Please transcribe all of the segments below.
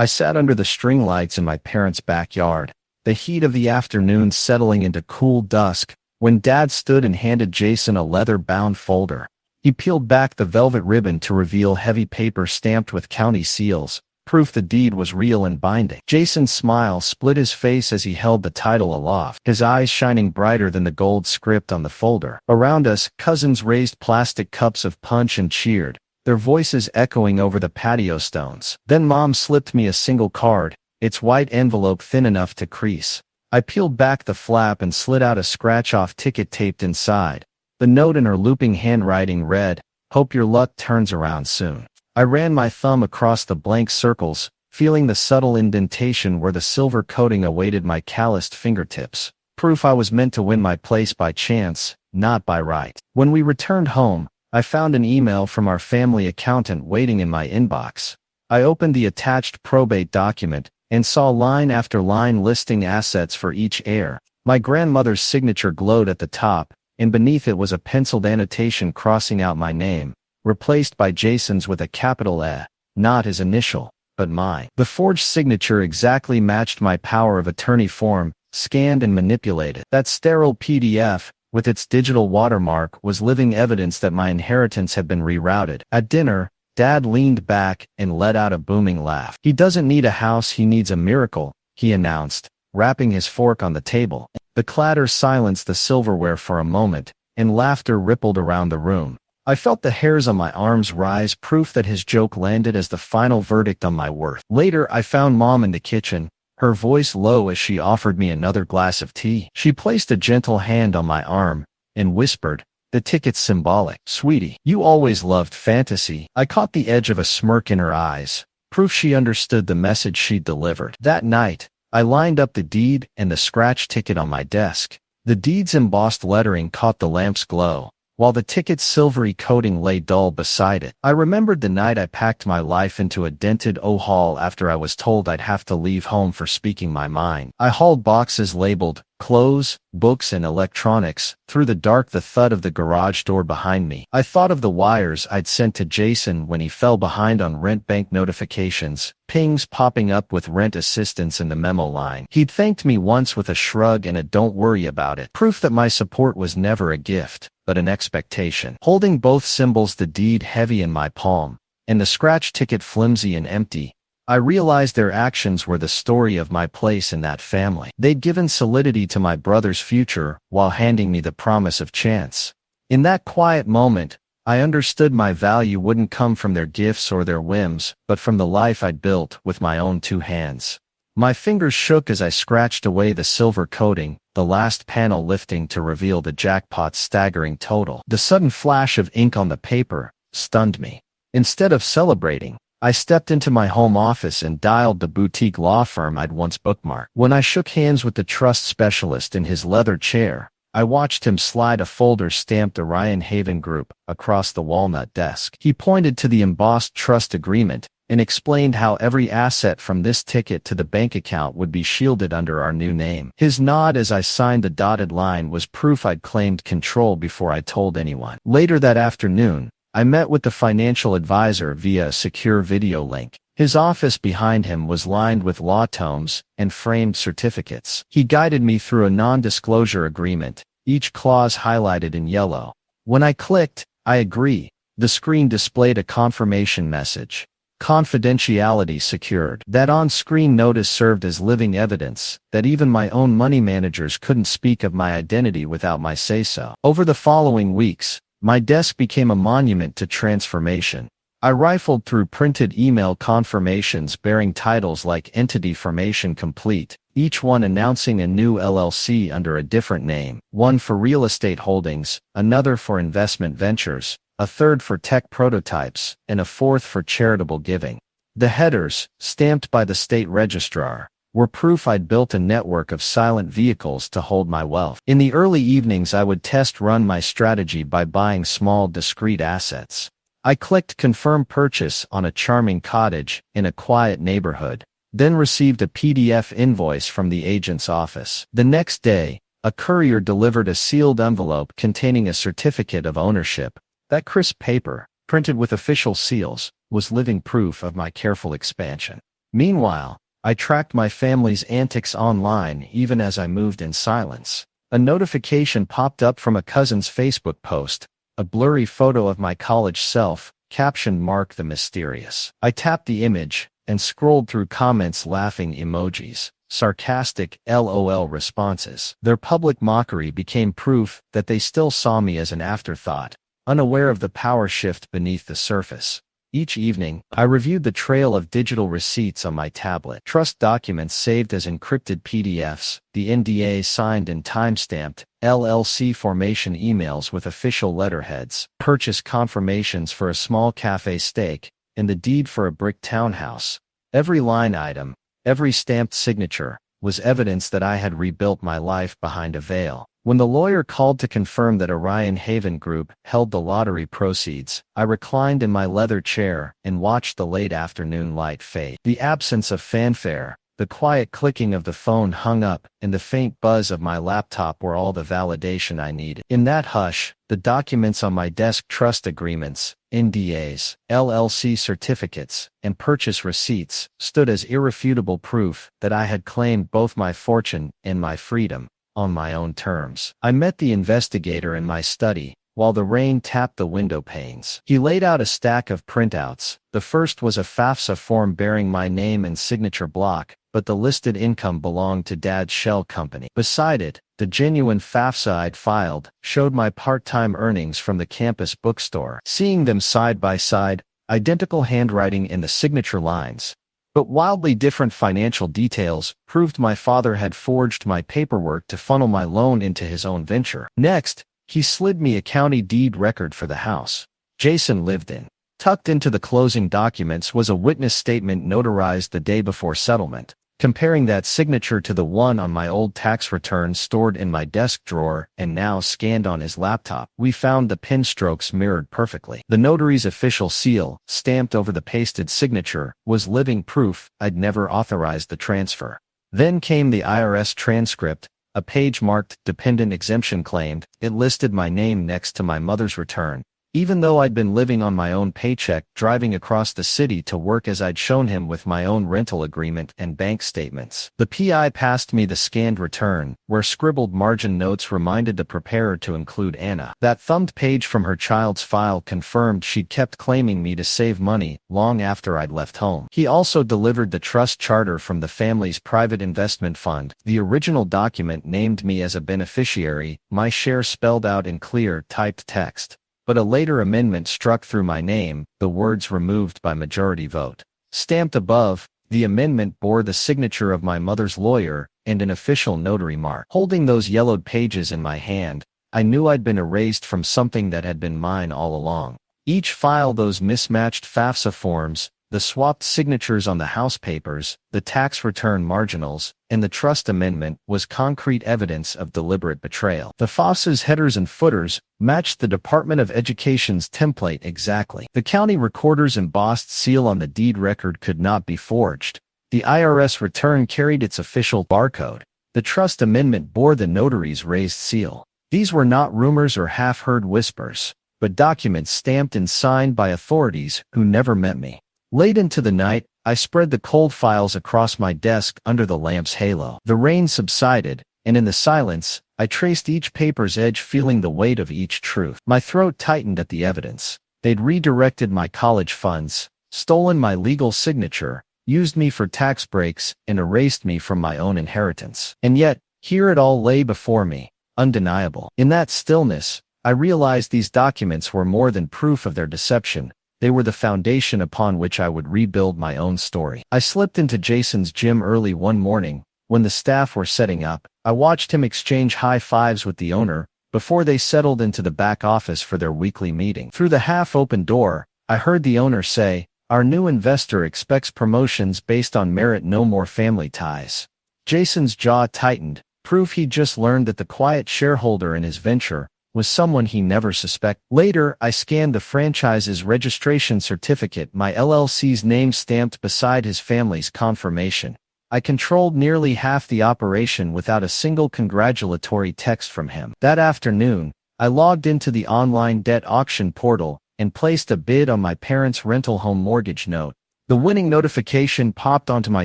I sat under the string lights in my parents' backyard, the heat of the afternoon settling into cool dusk, when Dad stood and handed Jason a leather-bound folder. He peeled back the velvet ribbon to reveal heavy paper stamped with county seals, proof the deed was real and binding. Jason's smile split his face as he held the title aloft, his eyes shining brighter than the gold script on the folder. Around us, cousins raised plastic cups of punch and cheered, their voices echoing over the patio stones. Then Mom slipped me a single card, its white envelope thin enough to crease. I peeled back the flap and slid out a scratch-off ticket taped inside. The note in her looping handwriting read, "Hope your luck turns around soon." I ran my thumb across the blank circles, feeling the subtle indentation where the silver coating awaited my calloused fingertips. Proof I was meant to win my place by chance, not by right. When we returned home, I found an email from our family accountant waiting in my inbox. I opened the attached probate document and saw line after line listing assets for each heir. My grandmother's signature glowed at the top, and beneath it was a penciled annotation crossing out my name, replaced by Jason's with a capital E, not his initial, but mine. The forged signature exactly matched my power of attorney form, scanned and manipulated. That sterile PDF, with its digital watermark, was living evidence that my inheritance had been rerouted. At dinner, Dad leaned back and let out a booming laugh. "He doesn't need a house, he needs a miracle," he announced, rapping his fork on the table. The clatter silenced the silverware for a moment, and laughter rippled around the room. I felt the hairs on my arms rise, proof that his joke landed as the final verdict on my worth. Later, I found Mom in the kitchen, her voice low as she offered me another glass of tea. She placed a gentle hand on my arm and whispered, "The ticket's symbolic. Sweetie, you always loved fantasy." I caught the edge of a smirk in her eyes, proof she understood the message she'd delivered. That night, I lined up the deed and the scratch ticket on my desk. The deed's embossed lettering caught the lamp's glow, while the ticket's silvery coating lay dull beside it. I remembered the night I packed my life into a dented O-Haul after I was told I'd have to leave home for speaking my mind. I hauled boxes labeled clothes, books and electronics through the dark, the thud of the garage door behind me. I thought of the wires I'd sent to Jason when he fell behind on rent bank notifications, pings popping up with rent assistance in the memo line. He'd thanked me once with a shrug and a "don't worry about it," proof that my support was never a gift, but an expectation. Holding both symbols, the deed heavy in my palm, and the scratch ticket flimsy and empty, I realized their actions were the story of my place in that family. They'd given solidity to my brother's future while handing me the promise of chance. In that quiet moment, I understood my value wouldn't come from their gifts or their whims, but from the life I'd built with my own two hands. My fingers shook as I scratched away the silver coating, the last panel lifting to reveal the jackpot's staggering total. The sudden flash of ink on the paper stunned me. Instead of celebrating, I stepped into my home office and dialed the boutique law firm I'd once bookmarked. When I shook hands with the trust specialist in his leather chair, I watched him slide a folder stamped Orion Haven Group across the walnut desk. He pointed to the embossed trust agreement and explained how every asset from this ticket to the bank account would be shielded under our new name. His nod as I signed the dotted line was proof I'd claimed control before I told anyone. Later that afternoon, I met with the financial advisor via a secure video link. His office behind him was lined with law tomes and framed certificates. He guided me through a non-disclosure agreement, each clause highlighted in yellow. When I clicked, "I agree," the screen displayed a confirmation message. "Confidentiality secured." That on-screen notice served as living evidence that even my own money managers couldn't speak of my identity without my say-so. Over the following weeks, my desk became a monument to transformation. I rifled through printed email confirmations bearing titles like Entity Formation Complete, each one announcing a new LLC under a different name, one for real estate holdings, another for investment ventures, a third for tech prototypes, and a fourth for charitable giving. The headers, stamped by the state registrar, were proof I'd built a network of silent vehicles to hold my wealth. In the early evenings, I would test run my strategy by buying small, discrete assets. I clicked confirm purchase on a charming cottage in a quiet neighborhood, then received a PDF invoice from the agent's office. The next day, a courier delivered a sealed envelope containing a certificate of ownership. That crisp paper, printed with official seals, was living proof of my careful expansion. Meanwhile, I tracked my family's antics online even as I moved in silence. A notification popped up from a cousin's Facebook post, a blurry photo of my college self, captioned "Mark the Mysterious." I tapped the image and scrolled through comments, laughing emojis, sarcastic LOL responses. Their public mockery became proof that they still saw me as an afterthought, unaware of the power shift beneath the surface. Each evening, I reviewed the trail of digital receipts on my tablet, trust documents saved as encrypted PDFs, the NDA signed and timestamped, LLC formation emails with official letterheads, purchase confirmations for a small cafe stake, and the deed for a brick townhouse. Every line item, every stamped signature, was evidence that I had rebuilt my life behind a veil. When the lawyer called to confirm that Orion Haven Group held the lottery proceeds, I reclined in my leather chair and watched the late afternoon light fade. The absence of fanfare, the quiet clicking of the phone hung up, and the faint buzz of my laptop were all the validation I needed. In that hush, the documents on my desk, trust agreements, NDAs, LLC certificates, and purchase receipts, stood as irrefutable proof that I had claimed both my fortune and my freedom on my own terms. I met the investigator in my study, while the rain tapped the window panes. He laid out a stack of printouts. The first was a FAFSA form bearing my name and signature block, but the listed income belonged to Dad's shell company. Beside it, the genuine FAFSA I'd filed showed my part-time earnings from the campus bookstore. Seeing them side by side, identical handwriting in the signature lines, but wildly different financial details, proved my father had forged my paperwork to funnel my loan into his own venture. Next, he slid me a county deed record for the house Jason lived in. Tucked into the closing documents was a witness statement notarized the day before settlement. Comparing that signature to the one on my old tax return stored in my desk drawer and now scanned on his laptop, we found the pen strokes mirrored perfectly. The notary's official seal, stamped over the pasted signature, was living proof I'd never authorized the transfer. Then came the IRS transcript, a page marked "Dependent Exemption Claimed." It listed my name next to my mother's return, even though I'd been living on my own paycheck, driving across the city to work as I'd shown him with my own rental agreement and bank statements. The PI passed me the scanned return, where scribbled margin notes reminded the preparer to include Anna. That thumbed page from her child's file confirmed she'd kept claiming me to save money long after I'd left home. He also delivered the trust charter from the family's private investment fund. The original document named me as a beneficiary, my share spelled out in clear, typed text. But a later amendment struck through my name, the words "removed by majority vote." Stamped above, the amendment bore the signature of my mother's lawyer and an official notary mark. Holding those yellowed pages in my hand, I knew I'd been erased from something that had been mine all along. Each file, those mismatched FAFSA forms, the swapped signatures on the house papers, the tax return marginals, and the trust amendment, was concrete evidence of deliberate betrayal. The FAFSA's headers and footers matched the Department of Education's template exactly. The county recorder's embossed seal on the deed record could not be forged. The IRS return carried its official barcode. The trust amendment bore the notary's raised seal. These were not rumors or half-heard whispers, but documents stamped and signed by authorities who never met me. Late into the night, I spread the cold files across my desk under the lamp's halo. The rain subsided, and in the silence, I traced each paper's edge, feeling the weight of each truth. My throat tightened at the evidence. They'd redirected my college funds, stolen my legal signature, used me for tax breaks, and erased me from my own inheritance. And yet, here it all lay before me, undeniable. In that stillness, I realized these documents were more than proof of their deception. They were the foundation upon which I would rebuild my own story. I slipped into Jason's gym early one morning. When the staff were setting up, I watched him exchange high fives with the owner before they settled into the back office for their weekly meeting. Through the half-open door, I heard the owner say, "Our new investor expects promotions based on merit, no more family ties." Jason's jaw tightened, proof he'd just learned that the quiet shareholder in his venture was someone he never suspected. Later, I scanned the franchise's registration certificate, my LLC's name stamped beside his family's confirmation. I controlled nearly half the operation without a single congratulatory text from him. That afternoon, I logged into the online debt auction portal and placed a bid on my parents' rental home mortgage note. The winning notification popped onto my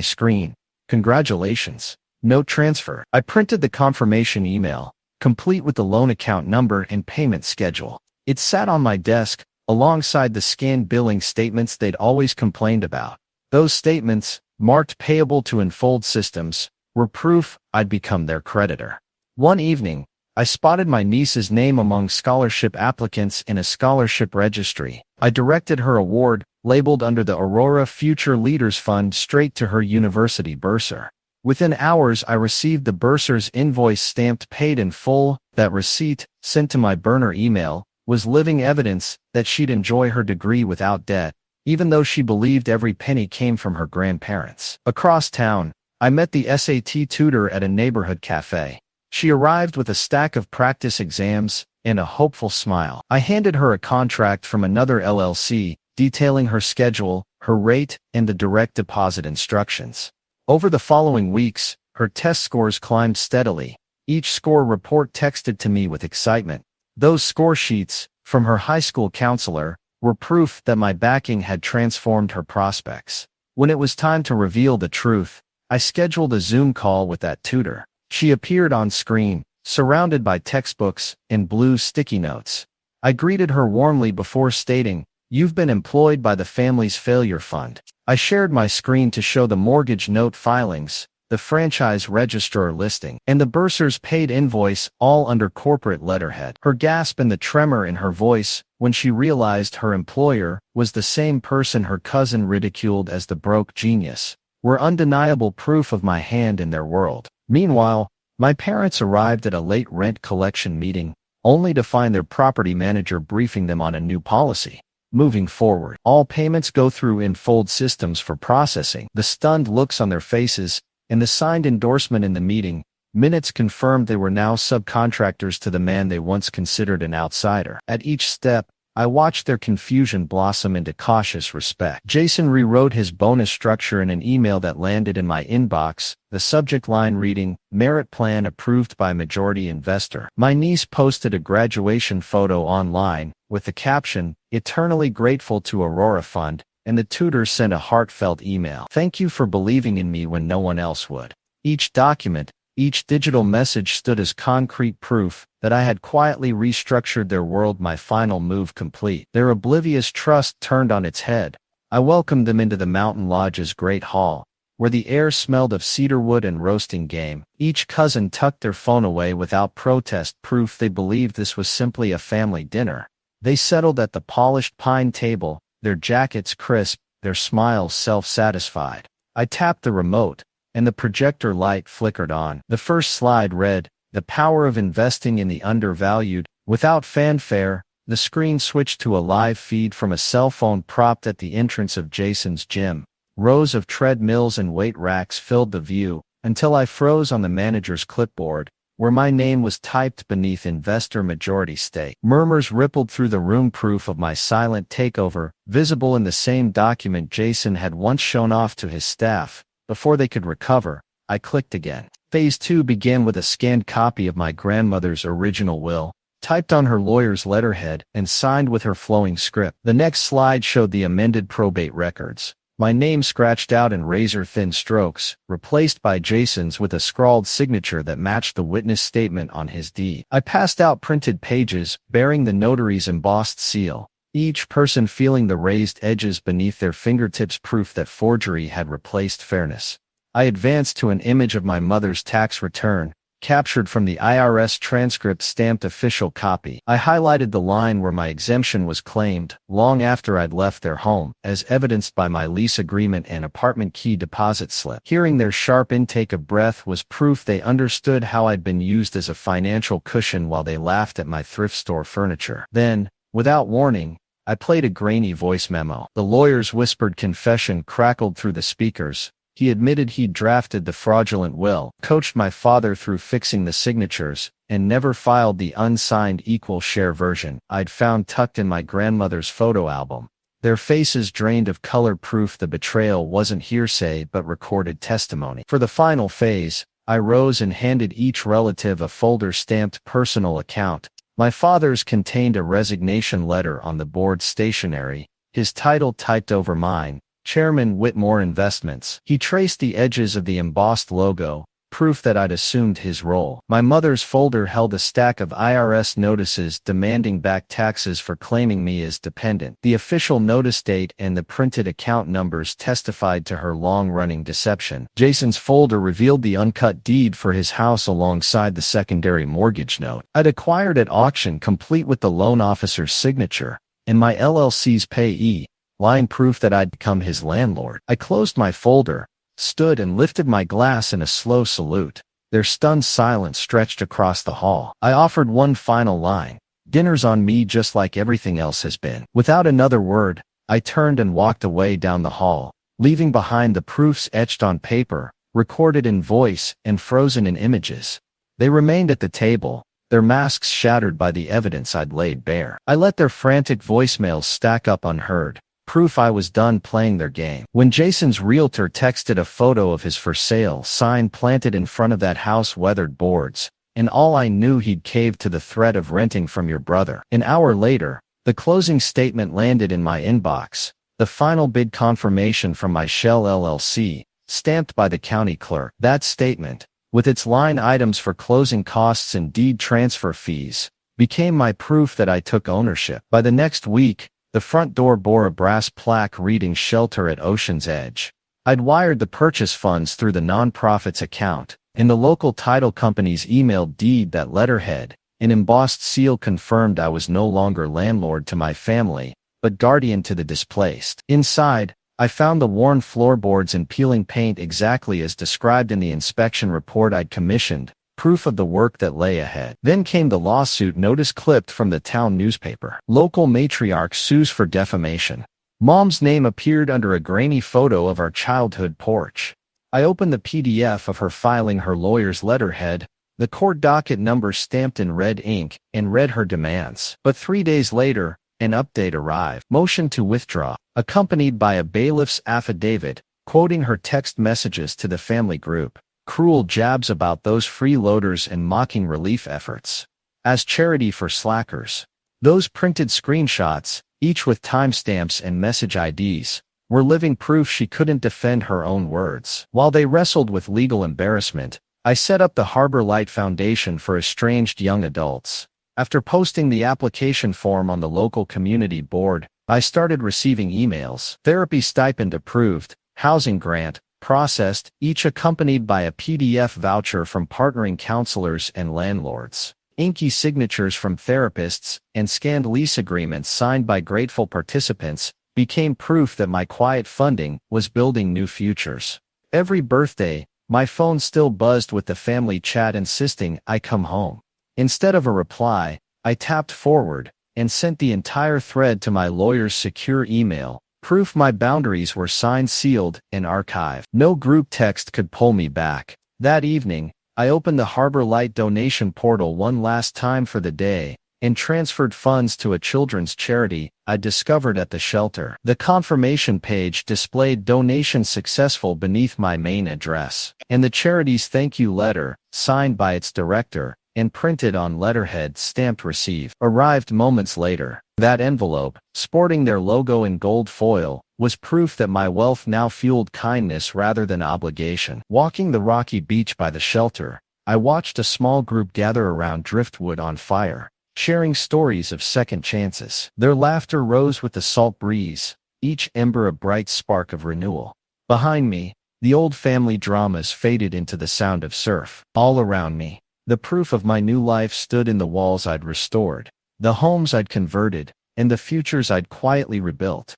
screen. Congratulations. Note transfer. I printed the confirmation email, complete with the loan account number and payment schedule. It sat on my desk, alongside the scanned billing statements they'd always complained about. Those statements, marked payable to Enfold Systems, were proof I'd become their creditor. One evening, I spotted my niece's name among scholarship applicants in a scholarship registry. I directed her award, labeled under the Aurora Future Leaders Fund, straight to her university bursar. Within hours, I received the bursar's invoice stamped paid in full. That receipt, sent to my burner email, was living evidence that she'd enjoy her degree without debt, even though she believed every penny came from her grandparents. Across town, I met the SAT tutor at a neighborhood cafe. She arrived with a stack of practice exams and a hopeful smile. I handed her a contract from another LLC, detailing her schedule, her rate, and the direct deposit instructions. Over the following weeks, her test scores climbed steadily. Each score report texted to me with excitement. Those score sheets, from her high school counselor, were proof that my backing had transformed her prospects. When it was time to reveal the truth, I scheduled a Zoom call with that tutor. She appeared on screen, surrounded by textbooks and blue sticky notes. I greeted her warmly before stating, "You've been employed by the family's failure fund." I shared my screen to show the mortgage note filings, the franchise registrar listing, and the bursar's paid invoice, all under corporate letterhead. Her gasp and the tremor in her voice when she realized her employer was the same person her cousin ridiculed as the broke genius were undeniable proof of my hand in their world. Meanwhile, my parents arrived at a late rent collection meeting, only to find their property manager briefing them on a new policy. Moving forward, all payments go through Enfold Systems for processing. The stunned looks on their faces, and the signed endorsement in the meeting minutes confirmed they were now subcontractors to the man they once considered an outsider. At each step, I watched their confusion blossom into cautious respect. Jason rewrote his bonus structure in an email that landed in my inbox, the subject line reading, "Merit Plan Approved by Majority Investor." My niece posted a graduation photo online, with the caption, "Eternally grateful to Aurora Fund," and the tutor sent a heartfelt email. "Thank you for believing in me when no one else would." Each document, each digital message stood as concrete proof that I had quietly restructured their world, my final move complete. Their oblivious trust turned on its head. I welcomed them into the Mountain Lodge's great hall, where the air smelled of cedarwood and roasting game. Each cousin tucked their phone away without protest, proof they believed this was simply a family dinner. They settled at the polished pine table, their jackets crisp, their smiles self-satisfied. I tapped the remote, and the projector light flickered on. The first slide read, "The Power of Investing in the Undervalued." Without fanfare, the screen switched to a live feed from a cell phone propped at the entrance of Jason's gym. Rows of treadmills and weight racks filled the view, until I froze on the manager's clipboard, where my name was typed beneath Investor Majority Stake. Murmurs rippled through the room, proof of my silent takeover, visible in the same document Jason had once shown off to his staff. Before they could recover, I clicked again. Phase 2 began with a scanned copy of my grandmother's original will, typed on her lawyer's letterhead and signed with her flowing script. The next slide showed the amended probate records. My name scratched out in razor-thin strokes, replaced by Jason's with a scrawled signature that matched the witness statement on his deed. I passed out printed pages, bearing the notary's embossed seal, each person feeling the raised edges beneath their fingertips, proof that forgery had replaced fairness. I advanced to an image of my mother's tax return, captured from the IRS transcript, stamped official copy. I highlighted the line where my exemption was claimed, long after I'd left their home, as evidenced by my lease agreement and apartment key deposit slip. Hearing their sharp intake of breath was proof they understood how I'd been used as a financial cushion while they laughed at my thrift store furniture. Then, without warning, I played a grainy voice memo. The lawyer's whispered confession crackled through the speakers. He admitted he'd drafted the fraudulent will, coached my father through fixing the signatures, and never filed the unsigned equal share version I'd found tucked in my grandmother's photo album. Their faces drained of color, proof the betrayal wasn't hearsay but recorded testimony. For the final phase, I rose and handed each relative a folder stamped personal account. My father's contained a resignation letter on the board stationery, his title typed over mine, Chairman Whitmore Investments. He traced the edges of the embossed logo, proof that I'd assumed his role. My mother's folder held a stack of IRS notices demanding back taxes for claiming me as dependent. The official notice date and the printed account numbers testified to her long-running deception. Jason's folder revealed the uncut deed for his house alongside the secondary mortgage note I'd acquired at auction, complete with the loan officer's signature and my LLC's payee line, proof that I'd become his landlord. I closed my folder, stood and lifted my glass in a slow salute. Their stunned silence stretched across the hall. I offered one final line. Dinner's on me just like everything else has been. Without another word, I turned and walked away down the hall, leaving behind the proofs etched on paper, recorded in voice, and frozen in images. They remained at the table, their masks shattered by the evidence I'd laid bare. I let their frantic voicemails stack up unheard, proof I was done playing their game. When Jason's realtor texted a photo of his for sale sign planted in front of that house, weathered boards, and all I knew he'd caved to the threat of renting from your brother. An hour later, the closing statement landed in my inbox, the final bid confirmation from my Shell LLC, stamped by the county clerk. That statement, with its line items for closing costs and deed transfer fees, became my proof that I took ownership. By the next week, the front door bore a brass plaque reading "Shelter at Ocean's Edge." I'd wired the purchase funds through the nonprofit's account, and the local title company's emailed deed. That letterhead, an embossed seal, confirmed I was no longer landlord to my family, but guardian to the displaced. Inside, I found the worn floorboards and peeling paint exactly as described in the inspection report I'd commissioned, proof of the work that lay ahead. Then came the lawsuit notice clipped from the town newspaper. Local matriarch sues for defamation. Mom's name appeared under a grainy photo of our childhood porch. I opened the PDF of her filing her lawyer's letterhead, the court docket number stamped in red ink, and read her demands. But 3 days later, an update arrived. Motion to withdraw, accompanied by a bailiff's affidavit, quoting her text messages to the family group. Cruel jabs about those freeloaders and mocking relief efforts as charity for slackers. Those printed screenshots, each with timestamps and message IDs, were living proof she couldn't defend her own words. While they wrestled with legal embarrassment, I set up the Harbor Light Foundation for Estranged Young Adults. After posting the application form on the local community board, I started receiving emails. Therapy stipend approved, housing grant processed, each accompanied by a PDF voucher from partnering counselors and landlords. Inky signatures from therapists and scanned lease agreements signed by grateful participants became proof that my quiet funding was building new futures. Every birthday, my phone still buzzed with the family chat insisting I come home. Instead of a reply, I tapped forward and sent the entire thread to my lawyer's secure email, proof my boundaries were signed, sealed, and archived. No group text could pull me back. That evening, I opened the Harbor Light donation portal one last time for the day, and transferred funds to a children's charity I discovered at the shelter. The confirmation page displayed donation successful beneath my main address, and the charity's thank you letter, signed by its director, and printed on letterhead stamped "Receive," arrived moments later. That envelope, sporting their logo in gold foil, was proof that my wealth now fueled kindness rather than obligation. Walking the rocky beach by the shelter, I watched a small group gather around driftwood on fire, sharing stories of second chances. Their laughter rose with the salt breeze, each ember a bright spark of renewal. Behind me, the old family dramas faded into the sound of surf. All around me, the proof of my new life stood in the walls I'd restored, the homes I'd converted, and the futures I'd quietly rebuilt.